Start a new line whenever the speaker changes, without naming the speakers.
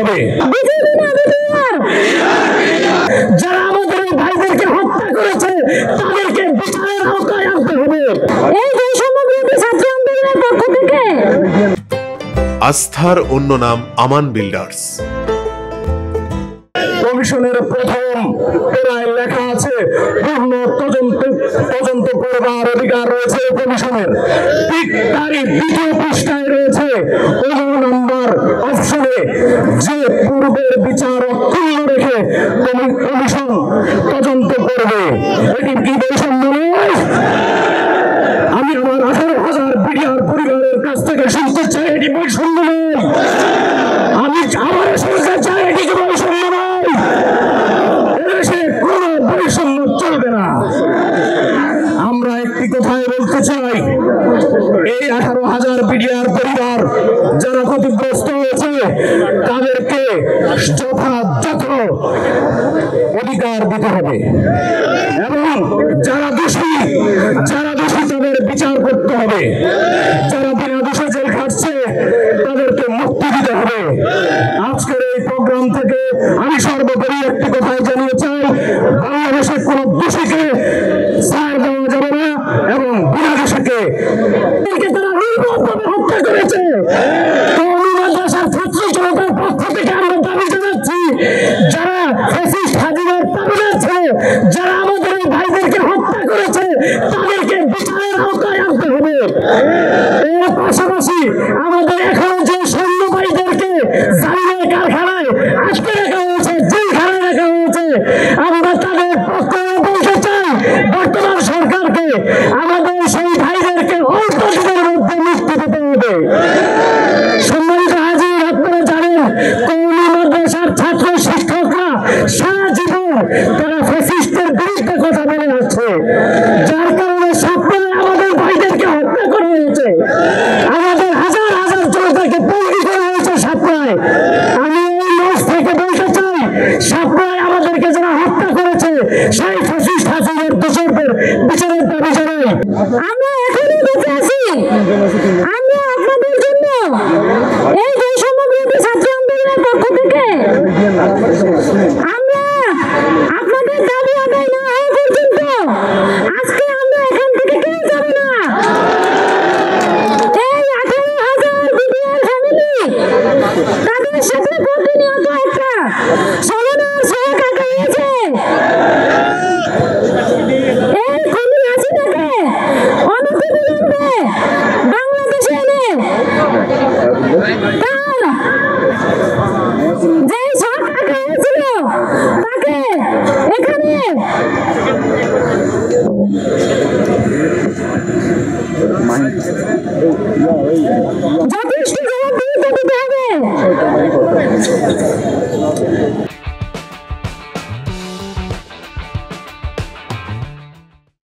হবে। যারা আমাদের ভাইদেরকে হত্যা করেছে তাদেরকে বিচারের আওতায় আনতে হবে। এই বৈষম্যবিরোধী ছাত্র আন্দোলনের পক্ষ থেকে
আস্থার অন্য নাম আমান বিল্ডার্স।
কমিশনের প্রথম পেরায় লেখা আছে পূর্ণ তদন্ত করবার অধিকার রয়েছে কমিশনের। ঠিক তারই দ্বিতীয় পৃষ্ঠায় রয়েছে 11 নম্বর অপশনে যে পূর্বের বিচার অক্ষুণ্ণ রেখে কমিশন তদন্ত করবে। এটি কি বৈষম্য নয়? আমি আমার 18,000 বিডিআর পরিবারের কাছ থেকে শুনতে চাই এটি বৈষম্য নয়। আমি আবার শুনতে চাই এটি কি বৈষম্য নয়? এদেশে কোনো বৈষম্য চলবে না। আমরা একটি কথাই বলতে চাই, এই 18,000 বিডিআর পরিবার যারা ক্ষতিগ্রস্ত হয়েছে তাদেরকে যথাযথ অধিকার দিতে হবে এবং যারা দোষী তাদের বিচার করতে হবে। যারা বিনা দোষে জেল খাটছে তাদেরকে মুক্তি দিতে হবে। আজকের এই প্রোগ্রাম থেকে আমি সর্বোপরি একটি কথাই জানিয়ে চাই, বাংলাদেশে কোন দোষীকে ছাড় দেওয়া যাবে না এবং বিনা দোষীকে তারা নির্মমভাবে হত্যা করেছে। মাদ্রাসার ছাত্র জনতার পক্ষ থেকে আমরা দাবি জানাচ্ছি, যারা ফ্যাসিস্ট হাসিনার তাবেদার ছিল, যারা আমাদের ভাইদেরকে হত্যা করেছে তাদেরকে বিচারের আওতায় আনতে হবে। এর পাশাপাশি আমাদের এখন যে সৈন্য ভাইদেরকে জালিমের কারখানায় আটকে রাখা হয়েছে, জেলখানায় রাখা হয়েছে, আমরা তাদের পক্ষে বলতে চাই বর্তমান সরকারকে আমাদের সেই ভাইদেরকে অল্প দিনের মধ্যে মুক্তি দিতে হবে। সম্মানিত হাজির, আপনারা জানেন কওমি মাদ্রাসার ছাত্র শিক্ষকরা সারা জীবন তারা ফ্যাসিস্টের বিরুদ্ধে কথা বলে যাচ্ছে, যার কারণে সাপ্তাহে আমাদের ভাইদেরকে হত্যা করা হয়েছে, আমাদের হাজার হাজার জনতাকে বন্দী করা হয়েছে সাপ্তাহে। আমি এই মঞ্চ থেকে বলতে চাই, সাপ্তাহে আমাদেরকে যারা হত্যা করেছে সেই ফ্যাসিস্ট হাসিনার দোষরদের বিচারের দাবি জানাই। আমরা এখনই বেঁচে আছি, আমরা আপনাদের জন্য এই বৈষম্যবিরোধী ছাত্র আন্দোলনের পক্ষ থেকে আমরা আপনাদের দাবি আদায় না হওয়া পর্যন্ত আজকে আমরা এখান থেকে কেউ যাব না। এই 18,000 বিডিআর ফ্যামিলি তাদের সাথে প্রতিনিয়ত একটা চলনার সহায়ক আঁকা হয়েছে। এই খুনি হাসিনাকে অনতিবিলম্বে বাংলাদেশে এনে তার যে শখ আঁকা হয়েছিল তাকে এখানে যথেষ্ট জবাবদিহিতা দিতে হবে।